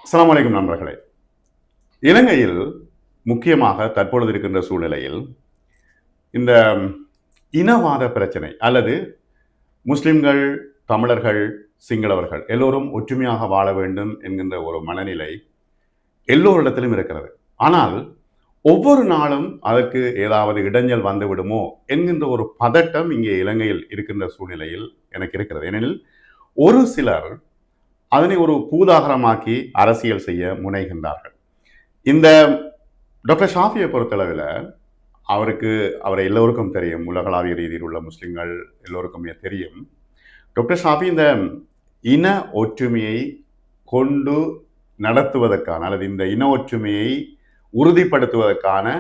அஸ்ஸலாமு அலைக்கும் நண்பர்களே. இலங்கையில் முக்கியமாக தற்பொழுது இருக்கின்ற சூழ்நிலையில் இந்த இனவாத பிரச்சனை அல்லது முஸ்லிம்கள், தமிழர்கள், சிங்களவர்கள் எல்லோரும் ஒற்றுமையாக வாழ வேண்டும் என்கின்ற ஒரு மனநிலை எல்லோரிடத்திலும் இருக்கிறது. ஆனால் ஒவ்வொரு நாளும் அதற்கு ஏதாவது இடைஞ்சல் வந்துவிடுமோ என்கின்ற ஒரு பதட்டம் இங்கே இலங்கையில் இருக்கின்ற சூழ்நிலையில் எனக்கு இருக்கிறது. ஏனெனில் ஒரு சிலர் அதனை ஒரு பூதாகரமாக்கி அரசியல் செய்ய முனைகின்றார்கள். இந்த டாக்டர் ஷாஃபியை பொறுத்தளவில் அவரை எல்லோருக்கும் தெரியும். உலகளாவிய ரீதியில் உள்ள முஸ்லிம்கள் எல்லோருக்குமே தெரியும். டாக்டர் ஷாஃபி இந்த இன ஒற்றுமையை கொண்டு நடத்துவதற்கான அல்லது இந்த இன ஒற்றுமையை உறுதிப்படுத்துவதற்கான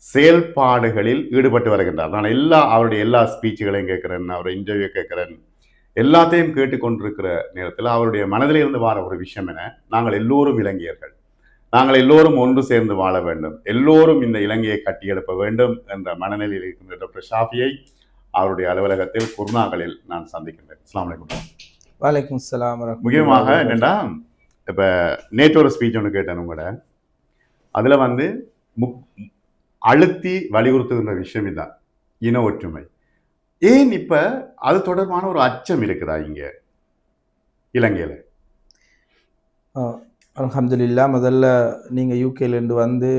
செயல்பாடுகளில் ஈடுபட்டு வருகின்றார். நான் அவருடைய எல்லா ஸ்பீச்சுகளையும் கேட்கிறேன், அவருடைய இன்டர்வியூ கேட்கிறேன், எல்லாத்தையும் கேட்டுக்கொண்டிருக்கிற நேரத்தில் அவருடைய மனதில் இருந்து வார ஒரு விஷயம் என, நாங்கள் எல்லோரும் இலங்கையர்கள், நாங்கள் எல்லோரும் ஒன்று சேர்ந்து வாழ வேண்டும், எல்லோரும் இந்த இலங்கையை கட்டியெழுப்ப வேண்டும் என்ற மனநிலையில் இருக்கின்ற டாக்டர் ஷாஃபியை அவருடைய அலுவலகத்தில் குர்நாகலில் நான் சந்திக்கின்றேன். அஸ்ஸலாமு அலைக்கும். வலைக்கும் சலாம். முக்கியமாக என்னென்னா, இப்போ நேற்று ஒரு ஸ்பீச் ஒன்று கேட்டேன் உங்களோட, அதில் அழுத்தி வலியுறுத்துகின்ற விஷயம் இதுதான், இன ஒற்றுமை. ஏன் இப்ப அது தொடர்பான ஒரு அச்சம் இருக்குதா இங்க இலங்கையில? அல்ஹம்துலில்லா, முதல்ல நீங்க யூகேலேருந்து வந்து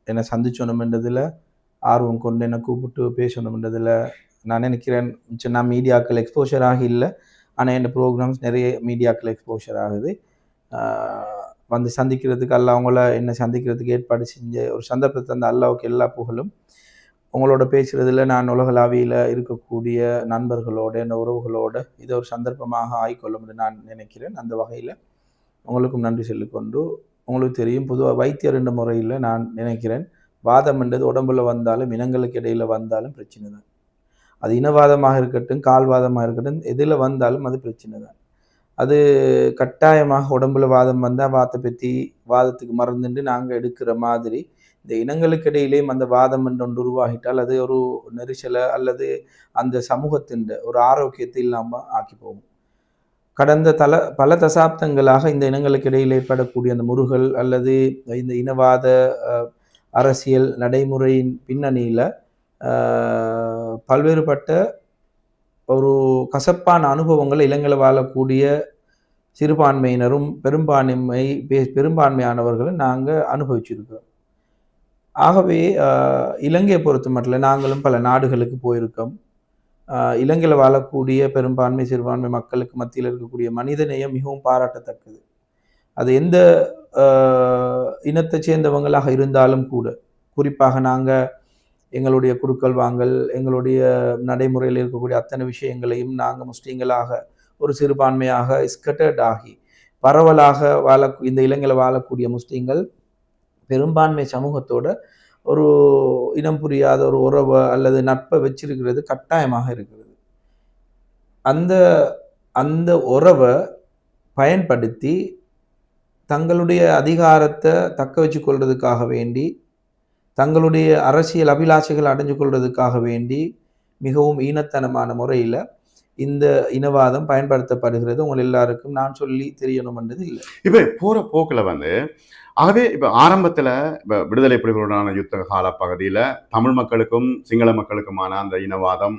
என்னை சந்திச்சோணுமென்றதில் ஆர்வம் கொண்டு என்னை கூப்பிட்டு பேசணுமென்றதில் நான் நினைக்கிறேன். நான் மீடியாக்கள் எக்ஸ்போஷர் ஆகி இல்லை, ஆனால் என் ப்ரோக்ராம்ஸ் நிறைய மீடியாக்கள் எக்ஸ்போஷர் ஆகுது. வந்து சந்திக்கிறதுக்கு அவங்கள என்னை சந்திக்கிறதுக்கு ஏற்பாடு செஞ்ச ஒரு சந்தர்ப்பத்தை அந்த அல்லாவுக்கு எல்லா புகழும். உங்களோட பேசுகிறதுல நான் உலகளாவியில் இருக்கக்கூடிய நண்பர்களோட, இந்த உறவுகளோடு இதை ஒரு சந்தர்ப்பமாக ஆய்கொள்ளும்னு நான் நினைக்கிறேன். அந்த வகையில் உங்களுக்கும் நன்றி சொல்லிக்கொண்டு, உங்களுக்கு தெரியும், பொதுவாக வைத்தியர் என்ற முறையில் நான் நினைக்கிறேன், வாதம் என்றது உடம்புல வந்தாலும் இனங்களுக்கு இடையில் வந்தாலும் பிரச்சனை தான். அது இனவாதமாக இருக்கட்டும், கால்வாதமாக இருக்கட்டும், எதில் வந்தாலும் அது பிரச்சனை தான். அது கட்டாயமாக உடம்புல வாதம் வந்தால் வாதத்துக்கு மறந்துட்டு நாங்கள் எடுக்கிற மாதிரி இந்த இனங்களுக்கு இடையிலேயும் அந்த வாதம் என்று ஒன்று உருவாகிட்டால் அது ஒரு நெரிசலை அல்லது அந்த சமூகத்தின் ஒரு ஆரோக்கியத்தை இல்லாமல் ஆக்கி போகும். கடந்த பல தசாப்தங்களாக இந்த இனங்களுக்கு இடையில் ஏற்படக்கூடிய அந்த முறுகல் அல்லது இந்த இனவாத அரசியல் நடைமுறையின் பின்னணியில் பல்வேறுபட்ட ஒரு கசப்பான அனுபவங்களை இலங்கையில் வாழக்கூடிய சிறுபான்மையினரும் பெரும்பான்மையானவர்களும் நாங்கள் அனுபவிச்சிருக்கிறோம். ஆகவே இலங்கையை பொறுத்த மட்டும் நாங்களும் பல நாடுகளுக்கு போயிருக்கோம். இலங்கையில் வாழக்கூடிய பெரும்பான்மை சிறுபான்மை மக்களுக்கு மத்தியில் இருக்கக்கூடிய மனிதநேயம் மிகவும் பாராட்டத்தக்கது. அது எந்த இனத்தை சேர்ந்தவங்களாக இருந்தாலும் கூட, குறிப்பாக நாங்கள் எங்களுடைய குடுக்கல் வாங்கல், எங்களுடைய நடைமுறையில் இருக்கக்கூடிய அத்தனை விஷயங்களையும் நாங்கள் முஸ்லீம்களாக ஒரு சிறுபான்மையாக ஸ்கட்டர்ட் ஆகி பரவலாக இந்த இலங்கையில் வாழக்கூடிய முஸ்லீம்கள் பெரும்பான்மை சமூகத்தோட ஒரு இனம் புரியாத ஒரு உறவை அல்லது நட்பை வச்சிருக்கிறது கட்டாயமாக இருக்கிறது. அந்த உறவை பயன்படுத்தி தங்களுடைய அதிகாரத்தை தக்க வச்சு கொள்றதுக்காக வேண்டி, தங்களுடைய அரசியல் அபிலாஷைகள் அடைஞ்சு கொள்றதுக்காக வேண்டி மிகவும் ஈனத்தனமான முறையில் இந்த இனவாதம் பயன்படுத்தப்படுகிறது. உங்கள் எல்லாருக்கும் நான் சொல்லி தெரியணும்ன்றது இல்லை. இப்போ போகிற போக்கில் ஆகவே இப்போ ஆரம்பத்தில் இப்போ விடுதலை புலிகளுடனான யுத்த கால பகுதியில் தமிழ் மக்களுக்கும் சிங்கள மக்களுக்குமான அந்த இனவாதம்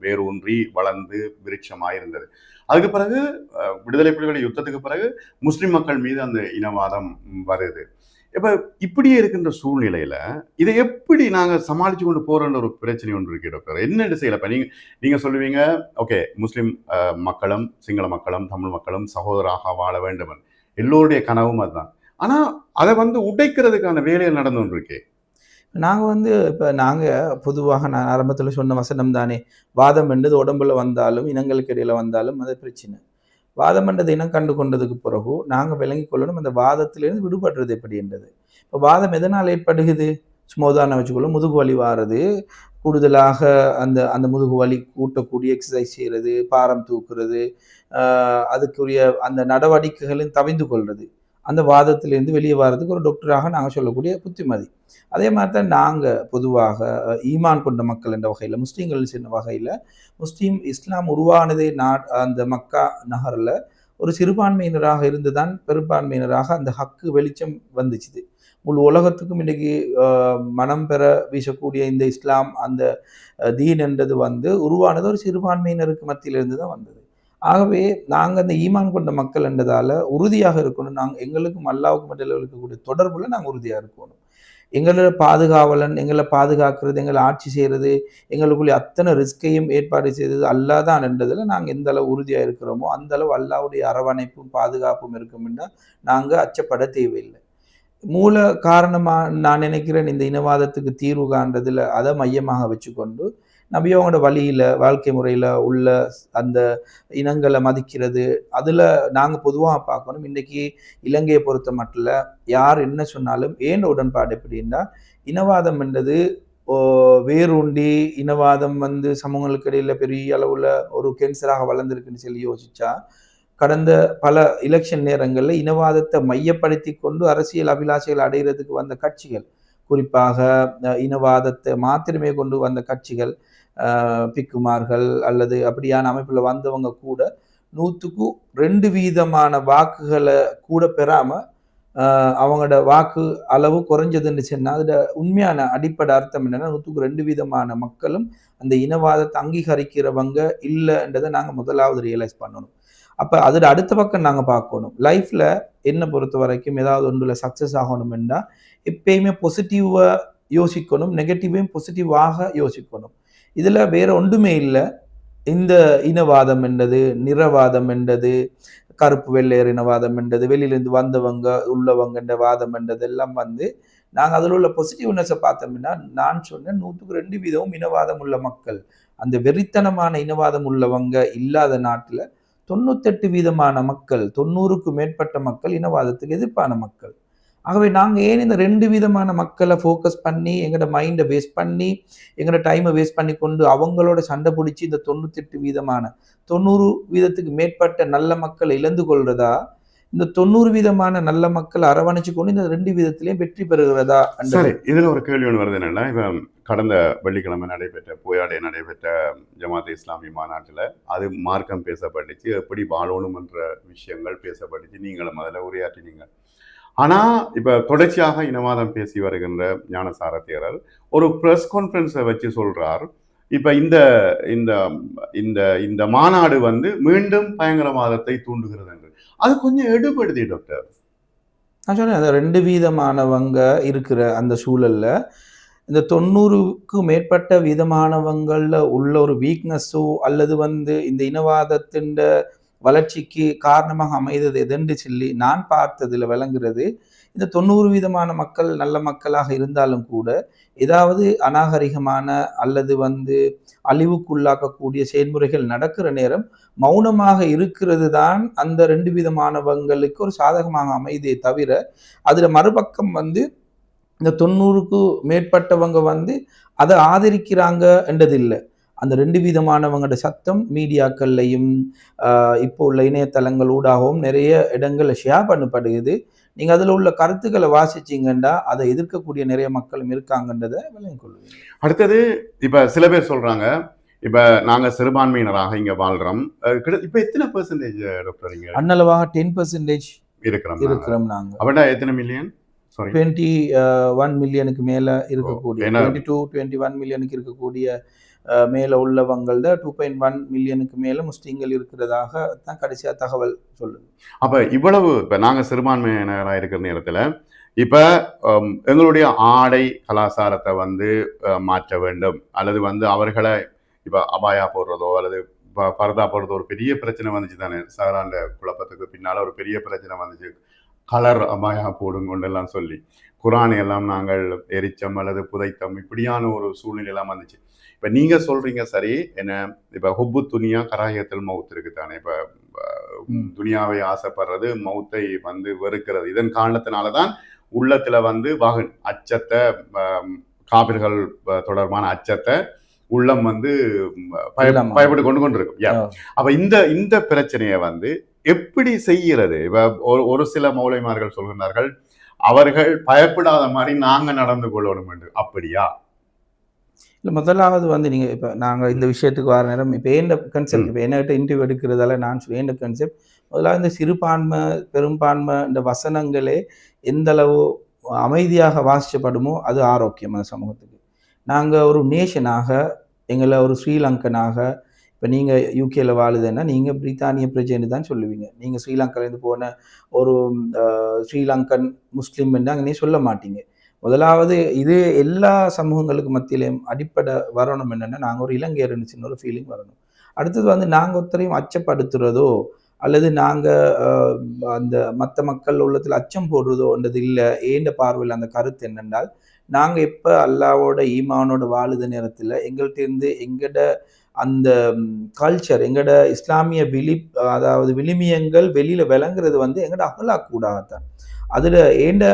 வேரூன்றி வளர்ந்து விருட்சமாக இருந்தது. அதுக்கு பிறகு விடுதலை புலிகள் யுத்தத்துக்கு பிறகு முஸ்லிம் மக்கள் மீது அந்த இனவாதம் வருது. இப்போ இப்படியே இருக்கின்ற சூழ்நிலையில் இதை எப்படி நாங்கள் சமாளித்து கொண்டு போகிறோன்ற ஒரு பிரச்சனை ஒன்று இருக்கு டாக்டர். என்ன செய்யலை? இப்போ நீங்கள் சொல்லுவீங்க, ஓகே, முஸ்லீம் மக்களும் சிங்கள மக்களும் தமிழ் மக்களும் சகோதராக வாழ வேண்டும், எல்லோருடைய கனவும் அதுதான். ஆனால் அதை உடைக்கிறதுக்கான வேலைகள் நடந்து கொண்டு இருக்கே. நாங்கள் பொதுவாக நான் ஆரம்பத்தில் சொன்ன வசனம் தானே, வாதம் என்றது உடம்புல வந்தாலும் இனங்களுக்கு இடையில் வந்தாலும் அது பிரச்சனை. வாதம் என்றது இனம் கண்டு கொண்டதுக்கு பிறகு நாங்கள் விளங்கி கொள்ளணும் அந்த வாதத்திலிருந்து விடுபடுறது எப்படி என்றது. இப்போ வாதம் எதனால் ஏற்படுகிறது? சுமோதான வச்சுக்கொள்ளும், முதுகு வலி வாரது, கூடுதலாக அந்த முதுகு வலி கூட்டக்கூடிய எக்ஸசைஸ் செய்கிறது, பாரம் தூக்குறது, அதுக்குரிய அந்த நடவடிக்கைகளின் தவிந்து கொள்வது, அந்த வாதத்திலேருந்து வெளியே வர்றதுக்கு ஒரு டாக்டராக நாங்கள் சொல்லக்கூடிய புத்திமதி. அதே மாதிரி தான் நாங்கள் பொதுவாக ஈமான் கொண்ட மக்கள் என்ற வகையில், முஸ்லீம்கள் சின்ன வகையில், இஸ்லாம் உருவானதே அந்த மக்கா நகரில் ஒரு சிறுபான்மையினராக இருந்துதான் பெரும்பான்மையினராக அந்த ஹக்கு வெளிச்சம் வந்துச்சு. முழு உலகத்துக்கும் இன்றைக்கு மனம் பெற வீசக்கூடிய இந்த இஸ்லாம் அந்த தீன் என்றது வந்து உருவானது ஒரு சிறுபான்மையினருக்கு மத்தியிலிருந்து தான் வந்தது. ஆகவே நாங்கள் அந்த ஈமான் கொண்ட மக்கள் என்றதால உறுதியாக இருக்கணும். நாங்கள் எங்களுக்கும் அல்லாவுக்கும் இடையில இருக்கக்கூடிய தொடர்புல நாங்கள் உறுதியாக இருக்கணும். எங்களோட பாதுகாவலன், எங்களை பாதுகாக்கிறது, எங்களை ஆட்சி செய்கிறது, எங்களுக்குள்ளே அத்தனை ரிஸ்கையும் ஏற்பாடு செய்தது அல்லாஹ் தான் என்றதில் நாங்கள் எந்த அளவு உறுதியாக இருக்கிறோமோ அந்த அளவு அல்லாஹ்வுடைய அரவணைப்பும் பாதுகாப்பும் இருக்கும்னா நாங்கள் அச்சப்பட தேவையில்லை. மூல காரணமா நான் நினைக்கிறேன் இந்த இனவாதத்துக்கு தீர்வு காண்றதுல அதை மையமாக வச்சுக்கொண்டு நபியோங்களோட வழியில வாழ்க்கை முறையில உள்ள அந்த இனங்களை மதிக்கிறது அதுல நாங்க பொதுவாக பார்க்கணும். இன்னைக்கு இலங்கையை பொறுத்த மட்டும் யார் என்ன சொன்னாலும் ஏன் உடன்பாடு எப்படின்னா இனவாதம் என்றது வேரூண்டி இனவாதம் வந்து சமூகங்களுக்கு இடையில பெரிய அளவுல ஒரு கேன்சராக வளர்ந்துருக்குன்னு சொல்லி யோசிச்சா கடந்த பல எலெக்ஷன் நேரங்களில் இனவாதத்தை மையப்படுத்தி கொண்டு அரசியல் அபிலாஷைகள் அடைகிறதுக்கு வந்த கட்சிகள், குறிப்பாக இனவாதத்தை மாத்திரமே கொண்டு வந்த கட்சிகள், பிக்குமார்கள் அல்லது அப்படியான அமைப்பில் வந்தவங்க கூட 100% வாக்குகளை கூட பெறாம அவங்களோட வாக்கு அளவு குறைஞ்சதுன்னு சொன்னா அதோட உண்மையான அடிப்படை அர்த்தம் என்னன்னா 102% மக்களும் அந்த இனவாதத்தை அங்கீகரிக்கிறவங்க இல்லைன்றதை நாங்கள் முதலாவது ரியலைஸ் பண்ணணும். அப்போ அதோட அடுத்த பக்கம் நாங்கள் பார்க்கணும். லைஃப்ல என்ன பொறுத்த வரைக்கும் ஏதாவது ஒன்றுல சக்சஸ் ஆகணும்னா எப்பயுமே பாசிட்டிவாக யோசிக்கணும், நெகட்டிவையும் பாசிட்டிவாக யோசிக்கணும். இதுல வேற ஒன்றுமே இல்லை. இந்த இனவாதம் என்றது, நிறவாதம் என்றது, கருப்பு வெள்ளையர் இனவாதம் என்றது, வெளியிலிருந்து வந்தவங்க உள்ளவங்கன்ற வாதம் என்றது எல்லாம் வந்து நாங்கள் அதில் உள்ள பாசிட்டிவ்னஸை பார்த்தோம்னா நான் சொன்னேன் 102% இனவாதம் உள்ள மக்கள், அந்த வெறித்தனமான இனவாதம் உள்ளவங்க இல்லாத நாட்டில் 98% மக்கள், 90க்கு மேற்பட்ட மக்கள் இனவாதத்துக்கு எதிர்ப்பான மக்கள். ஆகவே நாங்கள் ஏன் இந்த 2% மக்களை ஃபோக்கஸ் பண்ணி எங்களோட மைண்டை வேஸ்ட் பண்ணி எங்களோட டைமை வேஸ்ட் பண்ணி கொண்டு அவங்களோட சண்டை பிடிச்சி இந்த 98% 90% மேற்பட்ட நல்ல மக்களை இழந்து கொள்றதா, இந்த 90% நல்ல மக்கள் அரவணைச்சு கொண்டு இந்த 2%லையும் வெற்றி பெறுகிறதா? சரி, இதுல ஒரு கேள்வி ஒன்று வருது என்னன்னா, இப்ப கடந்த வெள்ளிக்கிழமை நடைபெற்ற ஜமாத் இஸ்லாமிய மாநாட்டில் அது மார்க்கம் பேசப்பட்டுச்சு, எப்படி வாழணும் என்ற விஷயங்கள் பேசப்பட்டுச்சு, நீங்களும் அதில் உரையாற்றினீங்க. ஆனா இப்ப தொடர்ச்சியாக இனவாதம் பேசி வருகின்ற ஞானசார தேரர் ஒரு பிரஸ் கான்ஃபரன்ஸை வச்சு சொல்றார், இப்ப இந்த இந்த இந்த இந்த மாநாடு வந்து மீண்டும் பயங்கரவாதத்தை தூண்டுகிறது என்று. அது கொஞ்சம் எடுபடுது டாக்டர். நான் சொன்னேன் அந்த 2% இருக்கிற அந்த சூழல்ல இந்த 90க்கு மேற்பட்ட விதமானவங்கள்ல உள்ள ஒரு வீக்னஸோ அல்லது வந்து இந்த இனவாதத்தின் வளர்ச்சிக்கு காரணமாக அமைந்தது எதென்று சொல்லி நான் பார்த்ததுல விளங்குறது, இந்த 90% மக்கள் நல்ல மக்களாக இருந்தாலும் கூட ஏதாவது அநாகரிகமான அல்லது வந்து அழிவுக்குள்ளாக்கக்கூடிய செயல்முறைகள் நடக்கிற நேரம் மௌனமாக இருக்கிறது தான் அந்த 2%க்கு ஒரு சாதகமாக அமைதே தவிர அதுல மறுபக்கம் வந்து இந்த 90க்கு மேற்பட்டவங்க வந்து அதை ஆதரிக்கிறாங்க என்றது இல்லை. அந்த 2%மானவங்களோட சத்தம் மீடியாக்கள்லையும் இப்போ உள்ள இணையதளங்கள் ஊடாகவும் நிறைய இடங்கள்ல ஷேர் பண்ணப்படுகிறது. நீங்க அதுல உள்ள கருத்துக்களை வாசிச்சீங்கன்னா அதை எதிர்க்கக்கூடிய நிறைய மக்களும் இருக்காங்கன்றதை விளங்கிக் கொள்வீங்க. அடுத்தது இப்ப சில பேர் சொல்றாங்க, இப்ப நாங்க சிறுபான்மையினராக இங்க வாழ்றோம், இப்ப எத்தனை பெர்சன்டேஜ் டாக்டர் இங்க? அன்னளவாக 10% இருக்கிறோம் நாங்க. அப்படின்னா எத்தனை மில்லியன்? 21 மில்லியனுக்கு மேல இருக்கக்கூடிய 22-21 மில்லியனுக்கு இருக்கக்கூடிய மேல உள்ளவங்கள 2.1 மில்லியனுக்கு மேல முஸ்லீம்கள் இருக்கிறதாக தான் கடைசியா தகவல் சொல்லுது. அப்ப இவ்வளவு இப்ப நாங்க சிறுபான்மையினராக இருக்கிற நேரத்துல இப்ப எங்களுடைய ஆடை கலாச்சாரத்தை வந்து மாற்ற வேண்டும், அல்லது வந்து அவர்களை இப்ப அபாயா போடுறதோ அல்லது பரதா போடுறதோ ஒரு பெரிய பிரச்சனை வந்துச்சு தானே. சஹராண்ட குழப்பத்துக்கு பின்னால ஒரு பெரிய பிரச்சனை வந்துச்சு, கலர் அபாயா போடும் கொண்டெல்லாம் சொல்லி குரானை எல்லாம் நாங்கள் எரிச்சம் அல்லது புதைத்தம், இப்படியான ஒரு சூழ்நிலை எல்லாம் வந்துச்சு. இப்ப நீங்க சொல்றீங்க சரி, என்ன இப்ப ஹுப்பு துனியா கராயத்தில் மவுத் இருக்குதானே, இப்ப துனியாவை ஆசைப்படுறது மவுத்தை வந்து வெறுக்கிறது. இதன் காரணத்தினாலதான் உள்ளத்துல வந்து அச்சத்தை, காபிர்கள் தொடர்பான அச்சத்தை உள்ளம் வந்து பயப்பட்டு கொண்டிருக்கும். அப்ப இந்த பிரச்சனையை வந்து எப்படி செய்கிறது? இப்ப ஒரு சில மௌலைமார்கள் சொல்கிறார்கள், அவர்கள் பயப்படாத மாதிரி நாங்க நடந்து கொள்ளணும் என்று. அப்படியா? இல்ல முதலாவது வந்து நீங்க இப்ப நாங்க இந்த விஷயத்துக்கு வர நேரம் இப்ப எந்த கன்செப்ட் ம். இப்ப என்கிட்ட இன்டர்வியூ எடுக்கிறதால நான் சொல்லுவேன் எந்த கன்செப்ட் முதலாவது இந்த சிறுபான்மை பெரும்பான்மை இந்த வசனங்களே எந்த அளவு அமைதியாக வாசிக்கப்படுமோ அது ஆரோக்கியம் அந்த சமூகத்துக்கு. நாங்க ஒரு நேஷனாக எங்களை ஒரு ஸ்ரீலங்கனாக இப்ப நீங்க யூகேல வாழுதுன்னா நீங்க பிரித்தானிய பிரஜைன்னு தான் சொல்லுவீங்க. நீங்க ஸ்ரீலங்காலேருந்து போன ஒரு ஸ்ரீலங்கன் முஸ்லீம் அங்கனே சொல்ல மாட்டீங்க. முதலாவது இது எல்லா சமூகங்களுக்கு மத்தியிலயும் அடிப்படை வரணும் என்னன்னா, நாங்க ஒரு இலங்கையர்ன்னு சின்ன ஒரு ஃபீலிங் வரணும். அடுத்தது வந்து நாங்க ஒருத்தரையும் அச்சப்படுத்துறதோ, அல்லது நாங்க அ அந்த மத்த மக்கள் உள்ளத்துல அச்சம் போடுறதோன்றது இல்ல. ஏந்த பார்வையில அந்த கருத்து என்னென்றால், நாங்க எப்ப அல்லாவோட, ஈமானோட வாழுத நேரத்துல எங்கள்ட்டேருந்து எங்கட அந்த கல்ச்சர், எங்கட இஸ்லாமிய அதாவது விழுமியங்கள் வெளியில விளங்குறது வந்து எங்கட அகலாக் ஊடாகத்தான். அதுல ஏண்ட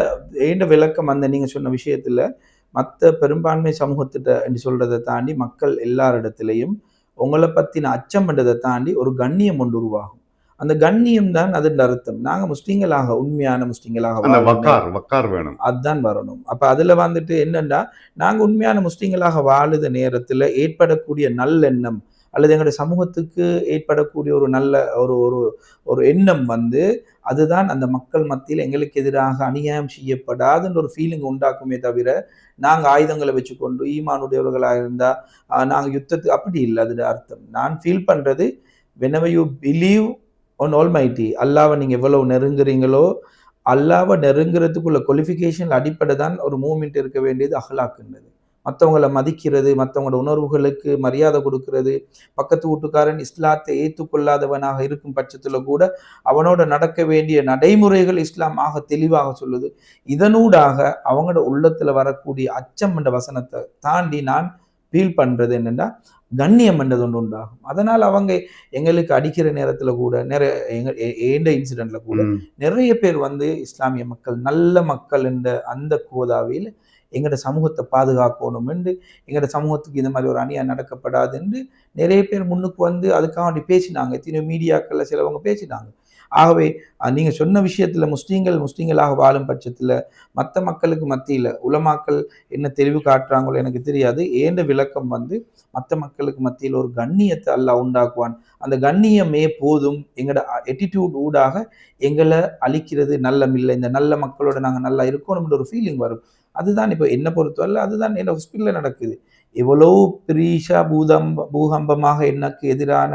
ஏண்ட விளக்கம் அந்த நீங்க சொன்ன விஷயத்துல, மத்த பெரும்பான்மை சமூகத்திட்ட என்று சொல்றத தாண்டி, மக்கள் எல்லாரிடத்திலயும் உங்கள பத்தின அச்சம்ன்றத தாண்டி ஒரு கண்ணியம் ஒன்று உருவாகும். அந்த கண்ணியம் தான் அதன் அர்த்தம். நாங்க முஸ்லிம்களாக, உண்மையான முஸ்லிம்களாக அந்த வாழ்ற வக்கார் வேணும். அதான் வரணும். அப்ப அதுல வந்துட்டு என்னன்னா, நாங்க உண்மையான முஸ்லிம்களாக வாழுத நேரத்துல ஏற்படக்கூடிய நல்லெண்ணம், அல்லது எங்களுடைய சமூகத்துக்கு ஏற்படக்கூடிய ஒரு நல்ல ஒரு ஒரு ஒரு எண்ணம் வந்து, அதுதான் அந்த மக்கள் மத்தியில எங்களுக்கு எதிராக அநியாயம் செய்யப்படாதுன்ற ஒரு ஃபீலிங் உண்டாக்குமே தவிர, நாங்க ஆயுதங்கள வச்சுக்கொண்டு ஈமானுடையவர்களா இருந்தா, நாங்க அப்படி இல்ல அதோட அர்த்தம். நான் ஃபீல் பண்றது, whenever you believe on Almighty, அல்லாஹ்வ நீங்க எவ்வளவு நெருங்குறீங்களோ, அல்லாஹ்வ நெருங்குறதுக்குள்ள குவாலிஃபிகேஷன் அடிப்படை தான் ஒரு மூமென்ட் இருக்க வேண்டியது அஹ்லாக்குன்றது. மத்தவங்கள மதிக்கிறது, மத்தவங்களோட உணர்வுகளுக்கு மரியாதை குடுக்கிறது, பக்கத்து வீட்டுக்காரன் இஸ்லாத்தை ஏத்துக்கொள்ளாதவனாக இருக்கும் பட்சத்துல கூட, அவனோட நடக்க வேண்டிய நடைமுறைகள் இஸ்லாம் ஆக தெளிவாக சொல்லுது. இதனூடாக அவங்களோட உள்ளத்துல வரக்கூடிய அச்சம் என்ற வசனத்த தாண்டி நான் ஃபீல் பண்றது என்னன்னா, கண்ணியம் என்றது ஒன்று உண்டாகும். அதனால அவங்க எங்களுக்கு அடிக்கிற நேரத்துல கூட நிறைய ஏண்ட இன்சிடென்ட்ல கூட ம். நிறைய பேர் வந்து இஸ்லாமிய மக்கள், நல்ல மக்கள் என்ற அந்த கோதாவில் எங்கட சமூகத்தை பாதுகாக்கணும் என்று, எங்கட சமூகத்துக்கு இந்த மாதிரி ஒரு அநியாயம் நடக்கப்படாது என்று நிறைய பேர் முன்னுக்கு வந்து அதுக்காக வேண்டி பேசினாங்க. எத்தனையோ மீடியாக்கள்ல சிலவங்க பேசினாங்க. ஆகவே நீங்க சொன்ன விஷயத்துல முஸ்லிம்களாக வாழும் பட்சத்துல மத்த மக்களுக்கு மத்தியில உலமாக்கள் என்ன தெளிவு காட்டுறாங்களோ எனக்கு தெரியாது. ஏண்ட விளக்கம் வந்து மத்த மக்களுக்கு மத்தியில ஒரு கண்ணியத்தை அல்லாஹ் உண்டாக்குவான். அந்த கண்ணியமே போதும். எங்கட எட்டிட்யூட் ஊடாக எங்கள அழிக்கிறது நல்லமில்லை. இந்த நல்ல மக்களோட நாங்க நல்லா இருக்கணும்ன்ற ஒரு ஃபீலிங் வரும். அதுதான் இப்ப என்ன பொறுத்தவரையில அதுதான் என்ன ஹாஸ்பிட்டல்ல நடக்குது. எவ்வளோ பெரிசா பூகம்பமாக எனக்கு எதிரான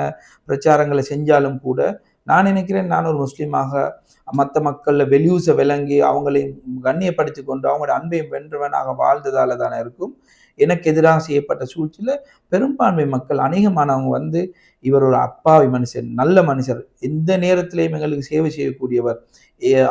பிரச்சாரங்களை செஞ்சாலும் கூட, நான் நினைக்கிறேன் நான் ஒரு முஸ்லீமாக மத்த மக்கள்ல வெல்யூஸ விளங்கி, அவங்களையும் கண்ணியப்படுத்திக் கொண்டு, அவங்களோட அன்பையும் வென்றவனாக வாழ்ந்ததால தானே இருக்கும். எனக்கு எதிராக செய்யப்பட்ட சூழ்ச்சியில பெரும்பான்மை மக்கள் அநேகமானவங்க வந்து, இவர் ஒரு அப்பாவி மனுஷன், நல்ல மனுஷர், எந்த நேரத்திலேயும் எங்களுக்கு சேவை செய்யக்கூடியவர்.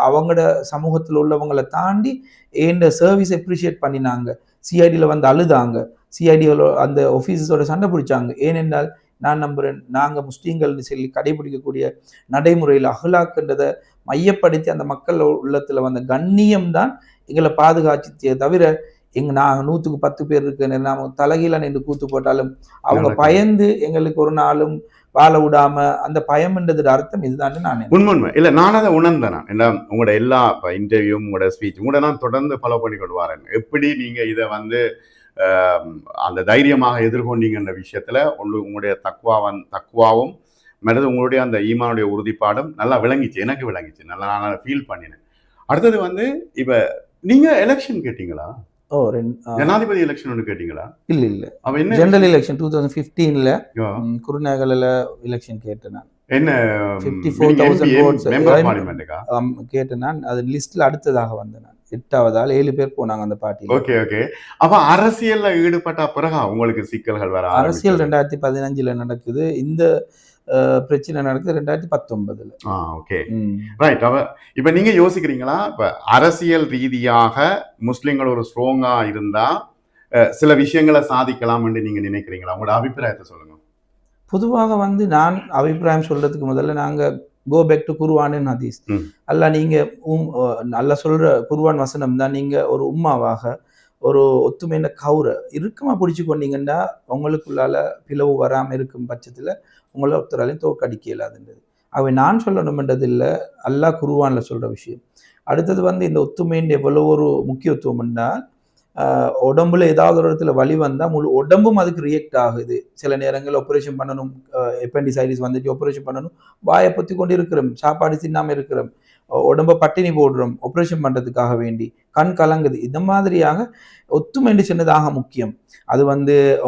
அவங்களோட சமூகத்துல உள்ளவங்கள தாண்டி எந்த சர்வீஸ் அப்ரிஷியேட் பண்ணினாங்க. சிஐடில வந்து அழுதாங்க. சிஐடியோட அந்த ஆஃபீஸர்ஸோட சண்டை பிடிச்சாங்க. ஏனென்றால் நான் நம்புறேன், நாங்க முஸ்லீம்கள்னு சொல்லி கடைபிடிக்கக்கூடிய நடைமுறையில் அஹ்லாக்ன்றத மையப்படுத்தி அந்த மக்கள் உள்ளத்துல வந்த கண்ணியம் தான் எங்களை பாதுகாச்சுச்சே தவிர, நாங்க 100க்கு 10 பேர் இருக்கு நாம தலைகீழா நின்று கூத்து போட்டாலும் அவங்க நடக்காது. பயந்து எங்களுக்கு ஒரு நாளும் வாழ விடாம, அந்த பயம்ன்றது அர்த்தம் இதுதான் நான் நினைக்கிறேன். உண்மை. இல்ல நான் அதை உணர்ந்தேன் நான். ஏன்னா உங்களோட எல்லா இன்டர்வியூ, உங்களோட ஸ்பீச் உங்களோட நான் தொடர்ந்து ஃபாலோ பண்ணி கொண்டு வரேன். எப்படி நீங்க இதை வந்து அந்த தைரியமாக எதிர்கொண்டீங்கன்ற விஷயத்துல உங்களுடைய தக்குவாவும் மற்றது உங்களுடைய அந்த ஈமானுடைய உறுதிப்பாடும் நல்லா விளங்கிச்சு. எனக்கு விளங்கிச்சு. நல்லா நான் ஃபீல் பண்ணினேன். அடுத்தது வந்து இப்ப நீங்க எலெக்ஷன் கேட்டீங்களா? ஜனாதிபதி எலெக்ஷன் ஒன்று கேட்டீங்களா? இல்ல. அவ என்ன ஜெனரல் எலெக்ஷன் 2015ல குருநகல்ல எலெக்ஷன் கேட்டேன் நான். என்ன 54,000 votes மெம்பர் பார்லிமென்ட்க்கா கேட்டேன் நான். அது லிஸ்ட்ல அடுத்ததாக வந்தேன் நான். 8வது ஆள் 7 பேர் போனாங்க அந்த பார்ட்டில. ஓகே. அப்ப அரசியல்ல ஈடுபட்ட பிறகு உங்களுக்கு சிக்கல்கள் வர அரசியல் 2015ல நடக்குது. இந்த பிரச்சனை நடக்குது 2019ல. Okay right. இப்ப நீங்க யோசிக்கிறீங்களா, இப்ப அரசியல் ரீதியாக முஸ்லிம்கள் ஒரு ஸ்ட்ராங்கா இருந்தா சில விஷயங்களை சாதிக்கலாம் என்று நீங்க நினைக்கிறீங்களா? உங்களோட அபிப்பிராயத்தை சொல்லுங்க. பொதுவாக வந்து நான் அபிப்பிராயம் சொல்றதுக்கு முதல்ல நாங்க go back to Quran and hadith. அல்ல நீங்க அல்ல சொல்ற குர்ஆன் வசனம் தான், நீங்க ஒரு உம்மாவாக ஒரு ஒத்துமையின கவுர இறுக்கமா பிடிச்சு கொண்டீங்கன்னா உங்களுக்குள்ளால பிளவு வராம இருக்கும் பட்சத்துல உங்களை ஒருத்தராலையும் தோற்கடிக்க இயலாதுன்றது. அவை நான் சொல்லணும்ன்றது இல்லை, அல்லாஹ் குர்ஆன்ல சொல்ற விஷயம். அடுத்தது வந்து இந்த ஒத்துமையின் எவ்வளவு ஒரு முக்கியத்துவம் என்றால், உடம்புல ஏதாவது ஒரு இடத்துல வலி வந்தால் முழு உடம்பும் அதுக்கு ரியாக்ட் ஆகுது. சில நேரங்கள் ஆப்ரேஷன் பண்ணணும், அப்பெண்டிசைட்டிஸ் வந்துட்டு ஆப்ரேஷன் பண்ணணும், வாயை பொத்தி கொண்டு இருக்கிறோம், சாப்பாடு தின்னாமல் இருக்கிறோம், உடம்ப பட்டினி போடுறோம் ஆப்ரேஷன் பண்ணுறதுக்காக வேண்டி, கண் கலங்குது. இந்த மாதிரியாக ஒத்துமை என்று சொன்னதாக முக்கியம். அது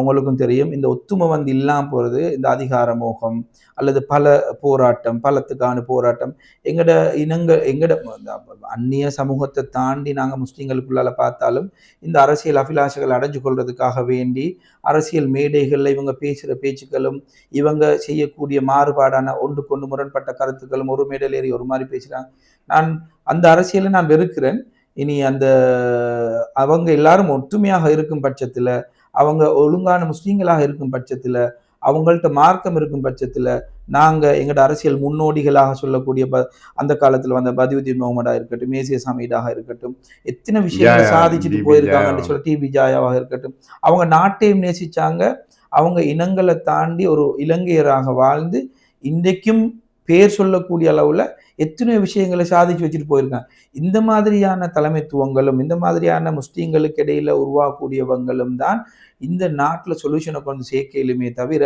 உங்களுக்கும் தெரியும், இந்த ஒத்துமை இல்லாமல் போகிறது இந்த அதிகார மோகம் அல்லது பல போராட்டம், பலத்துக்கான போராட்டம். எங்கட அந்நிய சமூகத்தை தாண்டி நாங்கள் முஸ்லீம்களுக்குள்ளால பார்த்தாலும் இந்த அரசியல் அபிலாஷைகள் அடைஞ்சு கொள்றதுக்காக வேண்டி அரசியல் மேடைகளில் இவங்க பேசுகிற பேச்சுக்களும் இவங்க செய்யக்கூடிய மாறுபாடான ஒன்றுக்கொண்டு முரண்பட்ட கருத்துக்களும் ஒரு மேடையில் ஏறி ஒரு மாதிரி பேசுகிறாங்க. நான் அந்த அரசியலை நான் வெறுக்கிறேன். இனி அவங்க எல்லாரும் ஒற்றுமையாக இருக்கும் பட்சத்தில், அவங்க ஒழுங்கான முஸ்லீம்களாக இருக்கும் பட்சத்தில், அவங்கள்ட்ட மார்க்கம் இருக்கும் பட்சத்தில், நாங்கள் எங்களோட அரசியல் முன்னோடிகளாக சொல்லக்கூடிய அந்த காலத்தில் வந்த பதியுதீன் முகமதாக இருக்கட்டும், மேசிய சமீடாக இருக்கட்டும், எத்தனை விஷயங்களை சாதிச்சுட்டு போயிருக்காங்கன்னு சொல்ல டிபி ஜாயாவாக இருக்கட்டும், அவங்க நாட்டையும் நேசிச்சாங்க. அவங்க இனங்களை தாண்டி ஒரு இலங்கையராக வாழ்ந்து இன்றைக்கும் பேர் சொல்லக்கூடிய அளவுல எத்தனை விஷயங்களை சாதிச்சு வச்சுட்டு போயிருக்காங்க. இந்த மாதிரியான தலைமைத்துவங்களும் இந்த மாதிரியான முஸ்லீம்களுக்கு இடையில உருவாகக்கூடியவங்களும் தான் இந்த நாட்டில் சொல்யூஷனை கொண்டு சேர்க்கையிலுமே தவிர,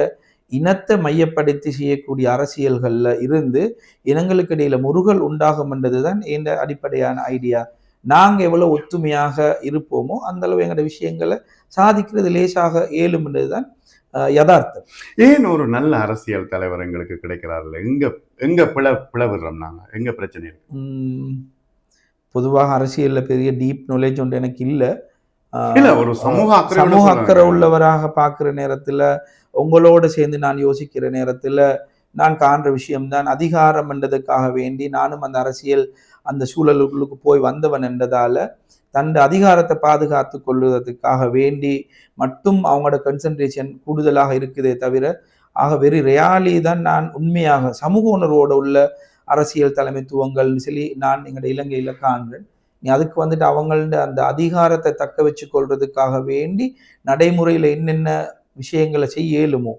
இனத்தை மையப்படுத்தி செய்யக்கூடிய அரசியல்கள்ல இருந்து இனங்களுக்கு இடையில முருகல் உண்டாகும் என்றதுதான் இந்த அடிப்படையான ஐடியா. நாங்க எவ்வளவு ஒத்துமையாக இருப்போமோ அந்த அளவு எங்களோட விஷயங்களை சாதிக்கிறது லேசாக இயலும்ன்றதுதான் யதார்த்தம். ஏன் ஒரு நல்ல அரசியல் தலைவர் எங்களுக்கு கிடைக்கிறார்கள்? எங்க பிளவுறோம் நாங்க? எங்க பிரச்சனை இருக்கு? பொதுவாக அரசியல்ல பெரிய டீப் நாலேஜ் ஒன்று எனக்கு இல்லை. ஒரு சமூக அக்கறை உள்ளவராக பார்க்குற நேரத்துல, உங்களோட சேர்ந்து நான் யோசிக்கிற நேரத்துல நான் காண்ற விஷயம்தான், அதிகாரம் என்றதுக்காக வேண்டி நானும் அந்த அரசியல் அந்த சூழலுக்கு போய் வந்தவன் என்றதால தன் அதிகாரத்தை பாதுகாத்து கொள்வதற்காக வேண்டி மட்டும் அவங்களோட கன்சன்ட்ரேஷன் கூடுதலாக இருக்குதே தவிர, வெரி ரியாலி தான் நான் உண்மையாக சமூக உணர்வோடு உள்ள அரசியல் தலைமைத்துவங்கள்னு சொல்லி நான் எங்களோட இலங்கையில காண்றேன். நீ அதுக்கு அவங்களோட அந்த அதிகாரத்தை தக்க வச்சு கொள்றதுக்காக வேண்டி நடைமுறையில என்னென்ன விஷயங்களை செய்ய இயலுமோ,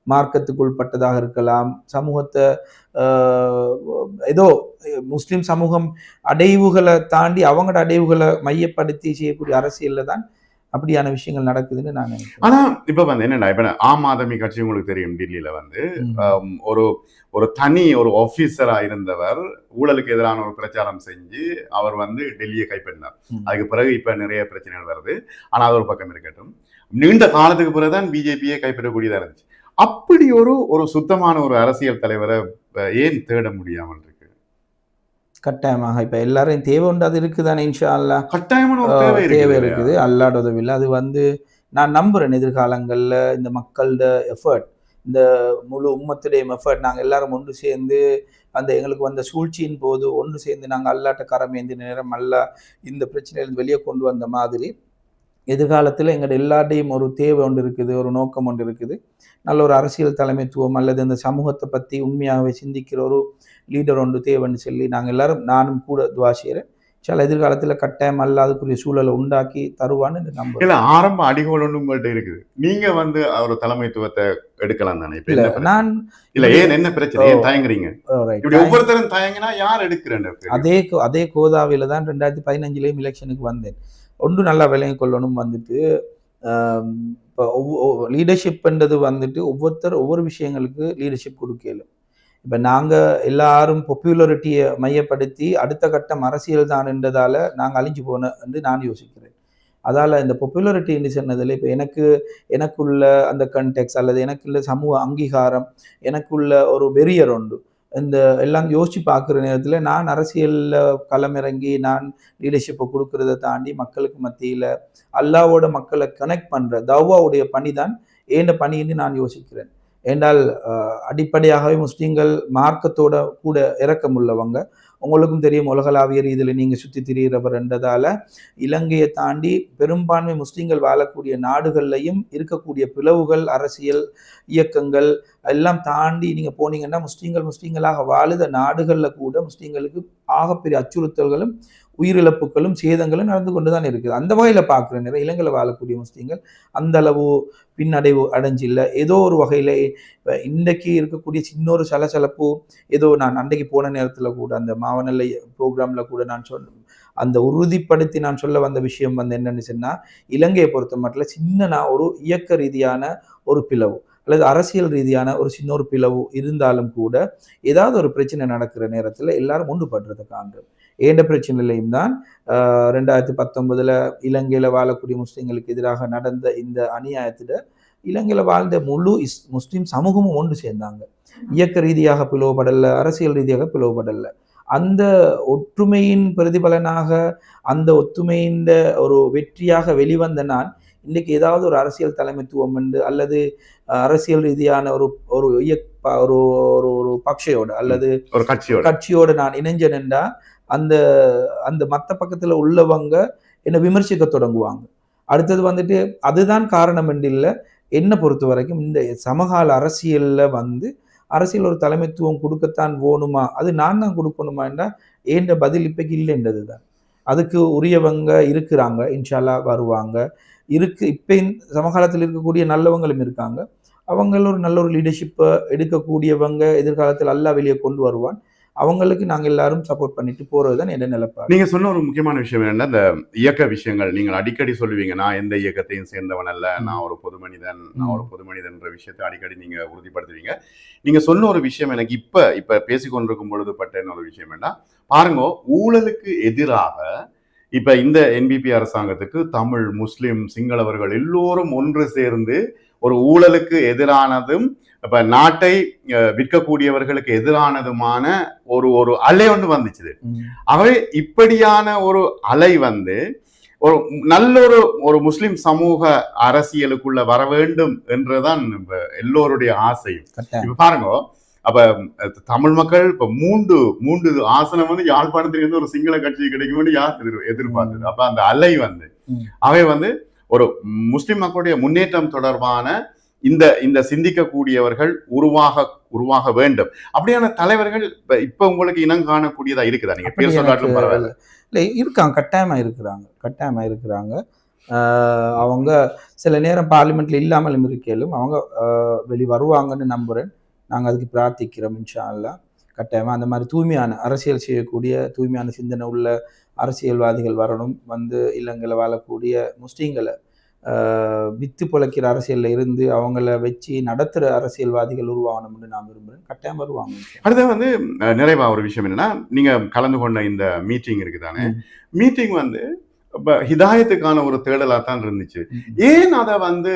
மார்க்கத்துக்குள்பட்டதாக இருக்கலாம், சமூகத்தை ஏதோ முஸ்லிம் சமூகம் அடைவுகளை தாண்டி அவங்களோட அடைவுகளை மையப்படுத்தி செய்யக்கூடிய அரசியல்ல தான் அப்படியான விஷயங்கள் நடக்குதுன்னு நான் நினைக்கிறேன். ஆனா இப்ப என்னன்னா, இப்ப ஆம் ஆத்மி கட்சி உங்களுக்கு தெரியும், டெல்லியில ஒரு தனி ஒரு ஆபீசரா இருந்தவர் ஊழலுக்கு எதிரான ஒரு பிரச்சாரம் செஞ்சு அவர் டெல்லியை கைப்பற்றினார். அதுக்கு பிறகு இப்ப நிறைய பிரச்சனைகள் வருது. ஆனா அது ஒரு பக்கம் இருக்கட்டும், நீண்ட காலத்துக்கு பிறகுதான் பிஜேபியை கைப்பற்றக்கூடியதா இருந்துச்சு. அப்படி ஒரு சுத்தமான ஒரு அரசியல் தலைவரை ஏன் தேட முடியாமல் இருக்கு? கட்டாயமாக இப்ப எல்லாரும் தேவை உண்டு, அது இருக்குதானே. இன்ஷா அல்லாஹ் கட்டாயமான தேவை இருக்குது. அல்லாஹ்வோட உதவியில் அது நான் நம்புறேன் எதிர்காலங்கள்ல இந்த மக்களோட எஃபர்ட், இந்த முழு உம்மத்துடைய எஃபர்ட், நாங்கள் எல்லாரும் ஒன்று சேர்ந்து எங்களுக்கு வந்த சூழ்ச்சியின் போது ஒன்று சேர்ந்து நாங்கள் அல்லாட்ட கரமேந்தின நேரம் அல்லாஹ் இந்த பிரச்சனையிலிருந்து வெளியே கொண்டு வந்த மாதிரி எதிர்காலத்தில் எங்களோட எல்லாட்டையும் ஒரு தேவை ஒன்று இருக்குது, ஒரு நோக்கம் ஒன்று இருக்குது. நல்ல ஒரு அரசியல் தலைமைத்துவம் அல்லது இந்த சமூகத்தை பற்றி உண்மையாகவே சிந்திக்கிற ஒரு லீடர் ஒன்று தேவைன்னு சொல்லி நாங்கள் எல்லாரும், நானும் கூட துவா செய்கிறேன். சில எதிர்காலத்தில் கட்டாயம் அல்லாதக்குரிய சூழலை உண்டாக்கி தருவான்னு நம்ப. இல்லை, ஆரம்ப அடிகோல் ஒன்று உங்கள்கிட்ட இருக்குது. நீங்க ஒரு தலைமைத்துவத்தை எடுக்கலாம் தானே? நான் இல்லை, ஏன் என்ன பிரச்சனை, ஏன் தயங்குறீங்க? ஒவ்வொருத்தரும் தயங்கினா யார் எடுக்கிறேன்? அதே கோதாவில தான் 2015 எலெக்ஷனுக்கு வந்தேன். ஒன்று நல்லா விளங்கி கொள்ளணும். இப்போ லீடர்ஷிப்ன்றது ஒவ்வொருத்தர் ஒவ்வொரு விஷயங்களுக்கு லீடர்ஷிப் கொடுக்கலும். இப்போ நாங்கள் எல்லாரும் பாப்புலரிட்டியை மையப்படுத்தி அடுத்த கட்டம் அரசியல் தான் என்றதால நாங்கள் அழிஞ்சு போன என்று நான் யோசிக்கிறேன். அதால் இந்த பாப்புலரிட்டின்னு சொன்னதில் இப்போ எனக்குள்ள அந்த கண்டெக்ஸ் அல்லது எனக்குள்ள சமூக அங்கீகாரம், எனக்குள்ள ஒரு வெறியர் உண்டு. இந்த எல்லாம் யோசிச்சு பார்க்குற நேரத்தில் நான் அரசியலில் களமிறங்கி நான் லீடர்ஷிப்பை கொடுக்கறத தாண்டி மக்களுக்கு மத்தியில் அல்லாவோட மக்களை கனெக்ட் பண்ணுற தவ்வாவுடைய பணி தான் ஏண்ட பணின்னு நான் யோசிக்கிறேன். ஏண்டால் அடிப்படையாகவே முஸ்லீம்கள் மார்க்கத்தோட கூட இறக்கம் உள்ளவங்க. உங்களுக்கும் தெரியும், உலகளாவிய ரீதியில் நீங்கள் சுற்றி திரிகிறவர் என்றதால இலங்கையை தாண்டி பெரும்பான்மை முஸ்லீம்கள் வாழக்கூடிய நாடுகள்லையும் இருக்கக்கூடிய பிளவுகள், அரசியல் இயக்கங்கள் எல்லாம் தாண்டி நீங்கள் போனீங்கன்னா முஸ்லீம்களாக வாழுத நாடுகளில் கூட முஸ்லீம்களுக்கு ஆகப்பெரிய அச்சுறுத்தல்களும் உயிரிழப்புகளும் சேதங்களும் நடந்து கொண்டுதான் இருக்குது. அந்த வகையில பார்க்குற நேரம் இலங்கையில வாழக்கூடிய முஸ்லிம்கள் அந்த அளவு பின்னடைவு அடைஞ்சில்ல. ஏதோ ஒரு வகையில இன்றைக்கு இருக்கக்கூடிய சின்ன ஒரு சலசலப்பு, ஏதோ நான் அன்றைக்கு போன நேரத்துல கூட அந்த மாவனல்லை ப்ரோக்ராம்ல கூட நான் அந்த உறுதிப்படுத்தி நான் சொல்ல வந்த விஷயம் வந்து என்னன்னு சொன்னா, இலங்கையை பொறுத்த மட்டும் சின்ன ஒரு இயக்க ரீதியான ஒரு பிளவு அல்லது அரசியல் ரீதியான ஒரு சின்ன ஒரு பிளவு இருந்தாலும் கூட ஏதாவது ஒரு பிரச்சனை நடக்கிற நேரத்துல எல்லாரும் ஒன்றுபடுறதை காண்றோம். ஏண்ட பிரச்சனையிலையும் தான் 2019 இலங்கையில வாழக்கூடிய முஸ்லிம்களுக்கு எதிராக நடந்த இந்த அநியாயத்தில இலங்கையில வாழ்ந்த முழு முஸ்லிம் சமூகமும் ஒன்று சேர்ந்தாங்க. இயக்க ரீதியாக பிளவுபடல, அரசியல் ரீதியாக பிளவுபடல. அந்த ஒற்றுமையின் பிரதிபலனாக, அந்த ஒற்றுமையின் ஒரு வெற்றியாக வெளிவந்த நான் இன்னைக்கு ஏதாவது ஒரு அரசியல் தலைமைத்துவம் உண்டு அல்லது அரசியல் ரீதியான ஒரு ஒரு ஒரு ஒரு பக்ஷையோட அல்லது ஒரு கட்சியோட நான் இணைஞ்சேன்டா அந்த அந்த மத்த பக்கத்துல உள்ளவங்க என்ன விமர்சிக்க தொடங்குவாங்க. அடுத்தது வந்துட்டு அதுதான் காரணம் என்று இல்லை. என்னை பொறுத்த வரைக்கும் இந்த சமகால அரசியல்ல வந்து அரசியல் ஒரு தலைமைத்துவம் கொடுக்கத்தான் போகணுமா, அது நான் தான் கொடுக்கணுமாண்டா ஏண்ட பதில் இப்பைக்கு இல்லைன்றது தான். அதுக்கு உரியவங்க இருக்கிறாங்க, இன்ஷால்லா வருவாங்க. இப்ப சமகாலத்தில் இருக்கக்கூடிய நல்லவங்களும் இருக்காங்க. அவங்க ஒரு நல்ல ஒரு லீடர்ஷிப்பை எடுக்கக்கூடியவங்க எதிர்காலத்தில் அல்லாஹ் வெளியே கொண்டு வருவான். அவங்களுக்கு நாங்க எல்லாரும் சப்போர்ட் பண்ணிட்டு போறதுதான் என்ன நிலைப்பாடு. நீங்க சொன்ன ஒரு முக்கியமான விஷயம் என்னன்னா, இந்த இயக்க விஷயங்கள் நீங்கள் அடிக்கடி சொல்லுவீங்க, நான் எந்த இயக்கத்தையும் சேர்ந்தவன் அல்ல, நான் ஒரு பொது மனிதன்ற விஷயத்தை அடிக்கடி நீங்க உறுதிப்படுத்துவீங்க. நீங்க சொன்ன ஒரு விஷயம் எனக்கு இப்ப பேசிக்கொண்டிருக்கும் பொழுது பட்ட ஒரு விஷயம் என்ன பாருங்க, ஊழலுக்கு எதிராக இப்ப இந்த என்பிபி அரசாங்கத்துக்கு தமிழ், முஸ்லிம், சிங்களவர்கள் எல்லோரும் ஒன்று சேர்ந்து ஒரு ஊழலுக்கு எதிரானதும் இப்ப நாட்டை விற்கக்கூடியவர்களுக்கு எதிரானதுமான ஒரு அலை ஒன்று வந்துச்சு. ஆகவே இப்படியான ஒரு அலை வந்து ஒரு நல்ல ஒரு முஸ்லிம் சமூக அரசியலுக்குள்ள வர வேண்டும் என்றுதான் எல்லோருடைய ஆசையும். இப்ப பாருங்க, அப்ப தமிழ் மக்கள் இப்ப மூன்று ஆசனம் வந்து யாழ்ப்பாணத்திலிருந்து ஒரு சிங்கள கட்சி கிடைக்கும் யார் எதிர்பார்த்தது. அப்ப அந்த அலை வந்து அவை வந்து ஒரு முஸ்லிம் மக்களுடைய முன்னேற்றம் தொடர்பான இந்த சிந்திக்கக்கூடியவர்கள் உருவாக வேண்டும். அப்படியான தலைவர்கள் இப்ப உங்களுக்கு இனம் காணக்கூடியதா இருக்குதா? நீங்க பேர் சொல்லாட்டும் பரவாயில்ல. இல்லை இருக்காங்க, கட்டாயமா இருக்கிறாங்க. அவங்க சில நேரம் பார்லிமெண்ட்ல இல்லாமலும் இருக்கலும் அவங்க வெளி வருவாங்கன்னு நம்புறேன். நாங்க அதுக்கு பிரார்த்திக்கிறோம் இன்ஷா அல்லாஹ். கட்டாயமா அந்த மாதிரி தூய்மையான அரசியல் செய்யக்கூடிய தூய்மையான சிந்தனை உள்ள அரசியல்வாதிகள் வரணும். வந்து இலங்கையில வாழக்கூடிய முஸ்லீம்களை வித்து பொழைக்கிற அரசியல்ல இருந்து அவங்கள வச்சு நடத்துற அரசியல்வாதிகள் உருவாகணும்னு நான் விரும்புறேன். கட்டாயம் வருவாங்க. அடுத்து வந்து நிறைவா ஒரு விஷயம் என்னன்னா, நீங்க கலந்து கொண்ட இந்த மீட்டிங் இருக்குதானே, மீட்டிங் வந்து ஹிதாயத்துக்கான ஒரு தேடலா தான் இருந்துச்சு. ஏன் அதை வந்து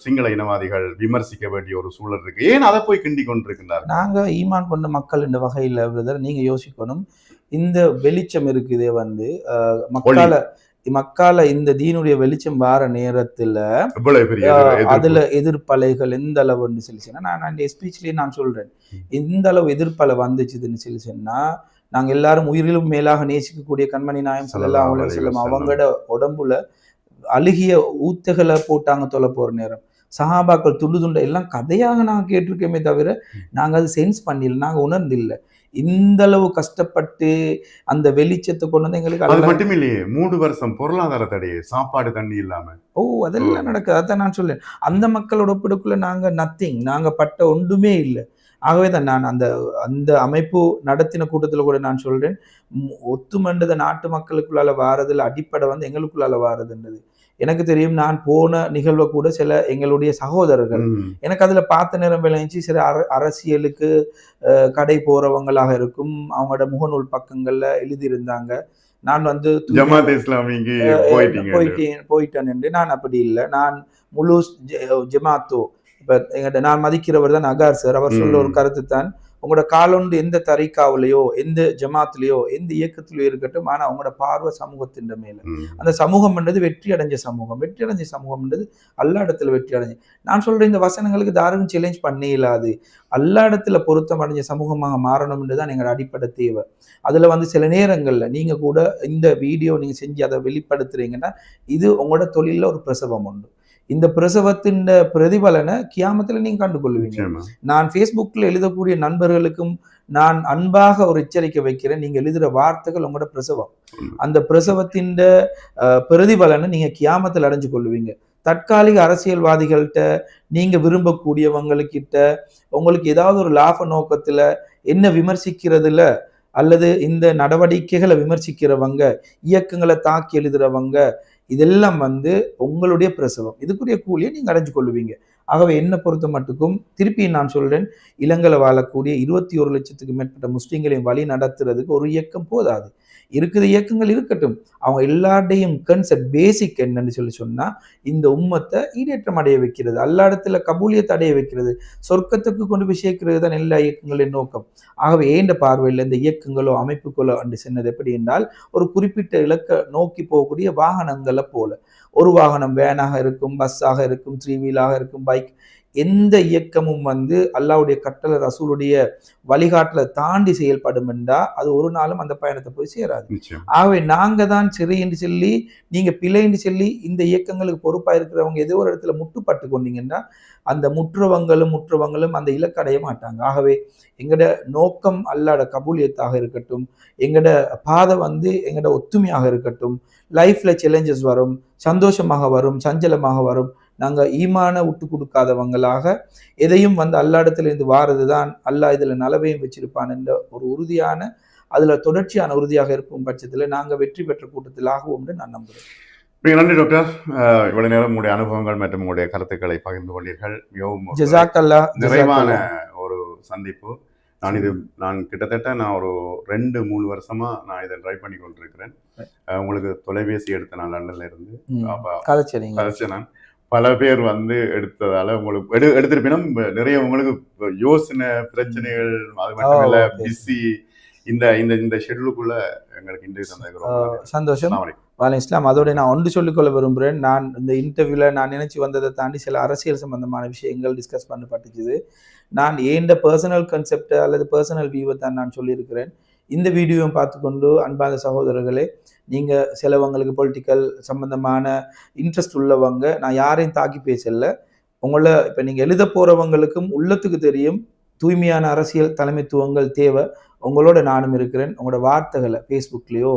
சிங்கள இனவாதிகள் விமர்சிக்க வேண்டிய ஒரு சூழல் இருக்கு? ஏன் அதை போய் கிண்டி கொண்டிருக்கிறார்? நாங்க ஈமான் கொண்ட மக்கள் இந்த வகையில் நீங்க யோசிக்கணும். இந்த வெளிச்சம் இருக்குதே வந்து மக்கால இந்த தீனுடைய வெளிச்சம் வார நேரத்துல அதுல எதிர்ப்பலைகள் எந்த அளவுன்னு சொல்லி சொன்னா, நான் ஸ்பீச்லயே நான் சொல்றேன், எந்த அளவு எதிர்ப்பலை வந்துச்சுதுன்னு சொல்லி சொன்னா, நாங்க எல்லாரும் உயிரிலும் மேலாக நேசிக்கக்கூடிய கண்மணி நாயம் ஸல்லல்லாஹு அலைஹி வஸல்லம் அவங்களோட உடம்புல அழுகிய ஊத்துகளை போட்டாங்க தொலை போற நேரம். சஹாபாக்கள் துண்டு எல்லாம் கதையாக நாங்க கேட்டிருக்கோமே தவிர நாங்க அது சென்ஸ் பண்ணல, நாங்க உணர்ந்தில்லை. இந்த அளவு கஷ்டப்பட்டு அந்த வெளிச்சத்தை கொண்டு வந்து எங்களுக்கு அது மட்டும் இல்லையே, 3 வருஷம் பொருளாதார தடையே, சாப்பாடு தண்ணி இல்லாம அதெல்லாம் நடக்குது. அதான் நான் சொல்லேன், அந்த மக்களோட ஒப்பிடுக்குள்ள நாங்க நத்திங், நாங்க பட்ட ஒன்றுமே இல்லை. ஆகவே தான் நான் அந்த அமைப்பு நடத்தின கூட்டத்துல கூட நான் சொல்றேன், ஒத்துமண்டத நாட்டு மக்களுக்குள்ளால வாரதுல அடிப்படை வந்து எங்களுக்குள்ளால வாரதுன்றது எனக்கு தெரியும். நான் போன நிகழ்வை கூட சில எங்களுடைய சகோதரர்கள் எனக்கு அதுல பார்த்த நேரம் விளைஞ்சி, சில அரசியலுக்கு கடை போறவங்களாக இருக்கும், அவங்களோட முகநூல் பக்கங்கள்ல எழுதியிருந்தாங்க, நான் வந்து போயிட்டேன் என்று. நான் அப்படி இல்லை, நான் முழு ஜமாத்தோ இப்ப நான் மதிக்கிறவர் தான் அகார் சார். அவர் சொல்ல ஒரு கருத்து தான், உங்களோட காலொண்டு எந்த தரிக்காவிலையோ எந்த ஜமாத்திலேயோ எந்த இயக்கத்திலேயோ இருக்கட்டும், ஆனா அவங்களோட பார்வை சமூகத்தின் மேல. அந்த சமூகம் என்றது வெற்றி அடைஞ்ச சமூகம் என்றது அல்லா இடத்துல வெற்றி அடைஞ்சு. நான் சொல்றேன், இந்த வசனங்களுக்கு தாராளம் சேலஞ்ச் பண்ணே இல்லாது, அல்லா இடத்துல பொருத்தம் அடைஞ்ச சமூகமாக மாறணும் என்றுதான் எங்களோட அடிப்படை தேவை. அதுல வந்து சில நேரங்கள்ல நீங்க கூட இந்த வீடியோ நீங்க செஞ்சு அதை வெளிப்படுத்துறீங்கன்னா, இது உங்களோட தொழில ஒரு பிரசவம் உண்டு. இந்த பிரசவத்தின் பிரதிபலனை கியாமத்துல நீங்க கண்டுகொள்வீங்க. நிச்சயமா. நான் Facebookல எழுதக்கூடிய நண்பர்களுக்கும் நான் அன்பாக ஒரு எச்சரிக்கை வைக்கிறேன். நீங்க எழுதுற வார்த்தைகள் உங்களோட பிரசவம். அந்த பிரசவத்தின் பிரதிபலனை நீங்க கியாமத்தில் அடைஞ்சு கொள்வீங்க. தற்காலிக அரசியல்வாதிகள்கிட்ட நீங்க விரும்பக்கூடியவங்களுக்கிட்ட உங்களுக்கு ஏதாவது ஒரு லாப நோக்கத்துல என்ன விமர்சிக்கிறதுல அல்லது இந்த நடவடிக்கைகளை விமர்சிக்கிறவங்க, இயக்கங்களை தாக்கி எழுதுறவங்க, இதெல்லாம் உங்களுடைய பிரசவம். இதுக்குரிய கூலியை நீங்க அடைஞ்சு கொள்ளுவீங்க. ஆகவே என்னை பொறுத்த மட்டுக்கும் திருப்பி நான் சொல்றேன், இலங்கையில் வாழக்கூடிய 21 லட்சத்துக்கு மேற்பட்ட முஸ்லிம்களையும் வழி நடத்துறதுக்கு ஒரு இயக்கம் போதாது. இருக்கிற இயக்கங்கள் இருக்கட்டும். அவங்க எல்லாருடையும் கன்செப்ட் பேசிக் என்னன்னு சொன்னா இந்த உம்மத்தை ஈடேற்றம் அடைய வைக்கிறது, அல்லா இடத்துல கபூலியத்தை அடைய வைக்கிறது, சொர்க்கத்துக்கு கொண்டு போய் சேர்க்கிறது தான் எல்லா இயக்கங்களின் நோக்கம். ஆகவே ஏண்ட பார்வையில் இந்த இயக்கங்களோ அமைப்புகளோ என்று சொன்னது எப்படி என்றால், ஒரு குறிப்பிட்ட இலக்க நோக்கி போகக்கூடிய வாகனங்களை போல. ஒரு வாகனம் வேனாக இருக்கும், பஸ்ஸாக இருக்கும், 3 வீலாக இருக்கும், பைக். எந்த இயக்கமும் அல்லாவுடைய கட்டளை ரசூலுடைய வழிகாட்டலை தாண்டி செயல்படும் என்றா அது ஒரு நாளும் அந்த பயணத்தை போய் சேராது. ஆகவே நாங்க தான் சரி என்று சொல்லி நீங்க பிழை என்று சொல்லி இந்த இயக்கங்களுக்கு பொறுப்பா இருக்கிறவங்க ஏதோ ஒரு இடத்துல முட்டுப்பட்டு கொண்டீங்கன்னா அந்த முற்றவங்களும் அந்த இலக்கு அடைய மாட்டாங்க. ஆகவே எங்கட நோக்கம் அல்லாட கபூலியத்தாக இருக்கட்டும், எங்கட பாதை எங்கட ஒத்துமையாக இருக்கட்டும். லைஃப்ல சேலஞ்சஸ் வரும், சந்தோஷமாக வரும், சஞ்சலமாக வரும். நாங்க ஈமான விட்டு கொடுக்காதவங்களாக எதையும் அல்லா இருந்து வாரதுதான் அல்லாஹ் இதுல நலவையும் வச்சிருப்பான் என்ற ஒரு உறுதியான, அதுல தொடர்ச்சியான உறுதியாக இருக்கும் பட்சத்துல நாங்க வெற்றி பெற்ற கூட்டத்தில் ஆகுவோம் என்று நான் நம்புறேன். நன்றி டாக்டர். இவ்வளவு நேரம் உங்களுடைய அனுபவங்கள் மற்றும் உங்களுடைய கருத்துக்களை பகிர்ந்து கொண்டீர்கள். மிகவும் ஜஸாக்கல்லா. நிறைவான ஒரு சந்திப்பு. நான் கிட்டத்தட்ட ஒரு 2-3 வருஷமா நான் இதை ட்ரை பண்ணி கொண்டிருக்கிறேன். உங்களுக்கு தொலைபேசி எடுத்த நான் லண்டன்ல இருந்து கதைச்சேன். நான் பல பேர் எடுத்ததால உங்களுக்கு எடுத்திருப்பினும் நிறைய உங்களுக்கு யோசனை பிரச்சனைகள், அது மட்டும் இல்ல பிஸி இந்த ஷெட்யூலுக்குள்ள எங்களுக்கு இன்டர்வியூ தந்தது சந்தோஷம். வாலை இஸ்லாம். அதோட நான் ஒன்று சொல்லிக்கொள்ள விரும்புகிறேன். நான் இந்த இன்டர்வியூல நான் நினைச்சு வந்ததை தாண்டி சில அரசியல் சம்பந்தமான விஷயங்கள் டிஸ்கஸ் பண்ணப்பட்டுச்சுது. நான் ஏண்ட பர்சனல் கன்செப்ட் அல்லது பர்சனல் வியூவை தான் நான் சொல்லியிருக்கிறேன். இந்த வீடியோவும் பார்த்துக்கொண்டு அன்பான சகோதரர்களே, நீங்க சிலவங்களுக்கு பொலிட்டிக்கல் சம்பந்தமான இன்ட்ரெஸ்ட் உள்ளவங்க, நான் யாரையும் தாக்கி பேசல. உங்களை இப்ப நீங்க எழுத போறவங்களுக்கும் உள்ளத்துக்கு தெரியும் தூய்மையான அரசியல் தலைமைத்துவங்கள் தேவை. உங்களோட நானும் இருக்கிறேன். உங்களோட வார்த்தைகளை ஃபேஸ்புக்லேயோ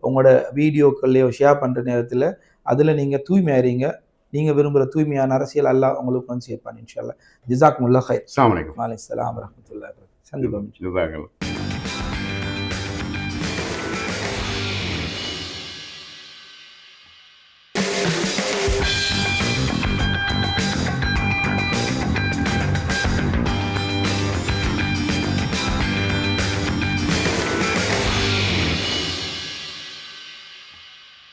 உங்களோட வீடியோக்கள்லையோ ஷேர் பண்ற நேரத்தில் அதுல நீங்க தூய்மையாறீங்க. நீங்க விரும்புகிற தூய்மையான அரசியல் அல்லாஹ் உங்களுக்கு சேர்ப்பான் இன்ஷா அல்லாஹ். ஜஸாக்குமுல்லாஹ் கைர். அஸ்ஸலாமு அலைக்கும். வலைக்கும் ஸலாம் வரஹ்மத்துல்லாஹி வபரகாத்துஹு. சந்திப்போம்.